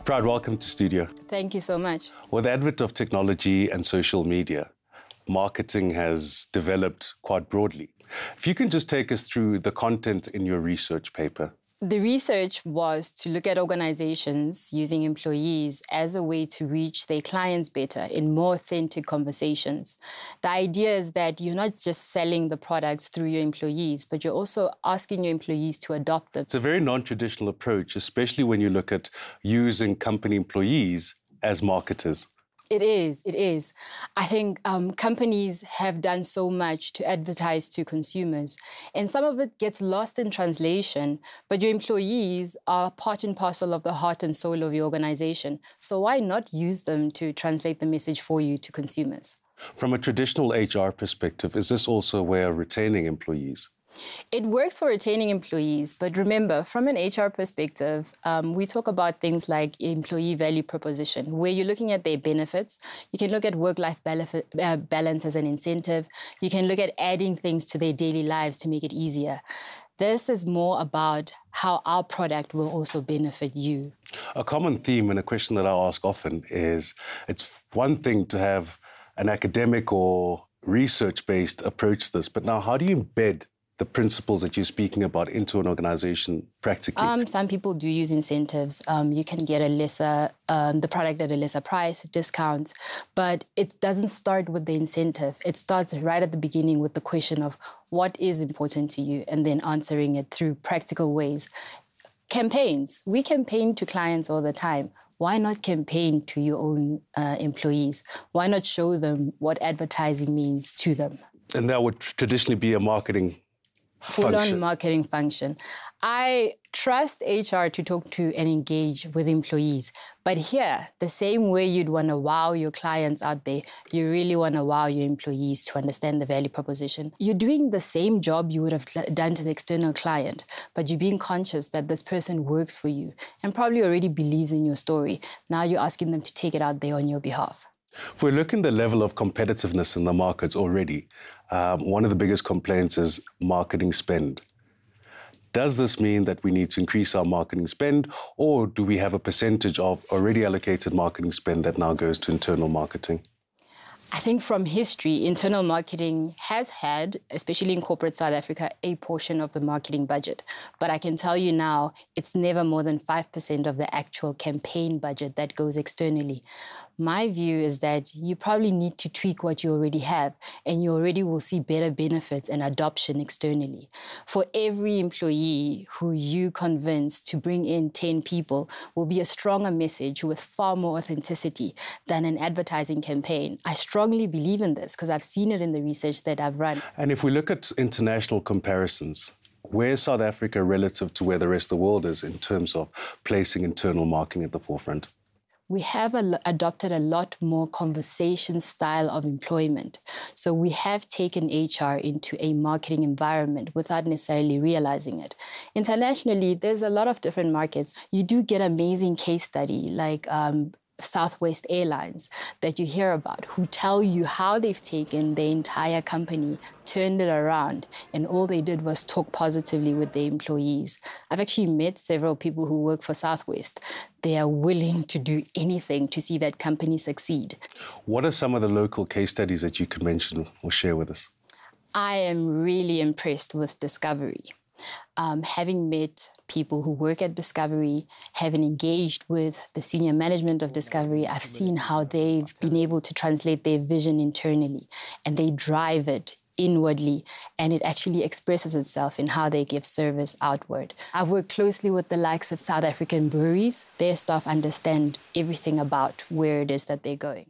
Proud welcome to studio. Thank you so much. With the advent of technology and social media, marketing has developed quite broadly. If you can just take us through the content in your research paper. The research was to look at organizations using employees as a way to reach their clients better in more authentic conversations. The idea is that you're not just selling the products through your employees, but you're also asking your employees to adopt them. It's a very non-traditional approach, especially when you look at using company employees as marketers. It is. I think companies have done so much to advertise to consumers, and some of it gets lost in translation, but your employees are part and parcel of the heart and soul of your organization. So why not use them to translate the message for you to consumers? From a traditional HR perspective, is this also a way of retaining employees? It works for retaining employees, but remember, from an HR perspective, we talk about things like employee value proposition, where you're looking at their benefits. You can look at work-life balance as an incentive. You can look at adding things to their daily lives to make it easier. This is more about how our product will also benefit you. A common theme and a question that I ask often is, it's one thing to have an academic or research-based approach to this, but now how do you embed the principles that you're speaking about into an organization practically? Some people do use incentives. You can get the product at a lesser price, discounts, but it doesn't start with the incentive. It starts right at the beginning with the question of what is important to you and then answering it through practical ways. Campaigns. We campaign to clients all the time. Why not campaign to your own employees? Why not show them what advertising means to them? And that would traditionally be a marketing full-on marketing function. I trust HR to talk to and engage with employees. But here, the same way you'd want to wow your clients out there, you really want to wow your employees to understand the value proposition. You're doing the same job you would have done to the external client, but you're being conscious that this person works for you and probably already believes in your story. Now you're asking them to take it out there on your behalf. If we're looking at the level of competitiveness in the markets already, one of the biggest complaints is marketing spend. Does this mean that we need to increase our marketing spend, or do we have a percentage of already allocated marketing spend that now goes to internal marketing? I think from history, internal marketing has had, especially in corporate South Africa, a portion of the marketing budget. But I can tell you now, it's never more than 5% of the actual campaign budget that goes externally. My view is that you probably need to tweak what you already have, and you already will see better benefits and adoption externally. For every employee who you convince to bring in 10 people will be a stronger message with far more authenticity than an advertising campaign. I strongly believe in this because I've seen it in the research that I've run. And if we look at international comparisons, where is South Africa relative to where the rest of the world is in terms of placing internal marketing at the forefront? We have adopted a lot more conversation style of employment. So we have taken HR into a marketing environment without necessarily realizing it. Internationally, there's a lot of different markets. You do get amazing case study like Southwest Airlines that you hear about, who tell you how they've taken their entire company, turned it around, and all they did was talk positively with their employees. I've actually met several people who work for Southwest. They are willing to do anything to see that company succeed. What are some of the local case studies that you could mention or share with us? I am really impressed with Discovery. Having met people who work at Discovery, having engaged with the senior management of Discovery, I've seen how they've been able to translate their vision internally, and they drive it inwardly, and it actually expresses itself in how they give service outward. I've worked closely with the likes of South African breweries. Their staff understand everything about where it is that they're going.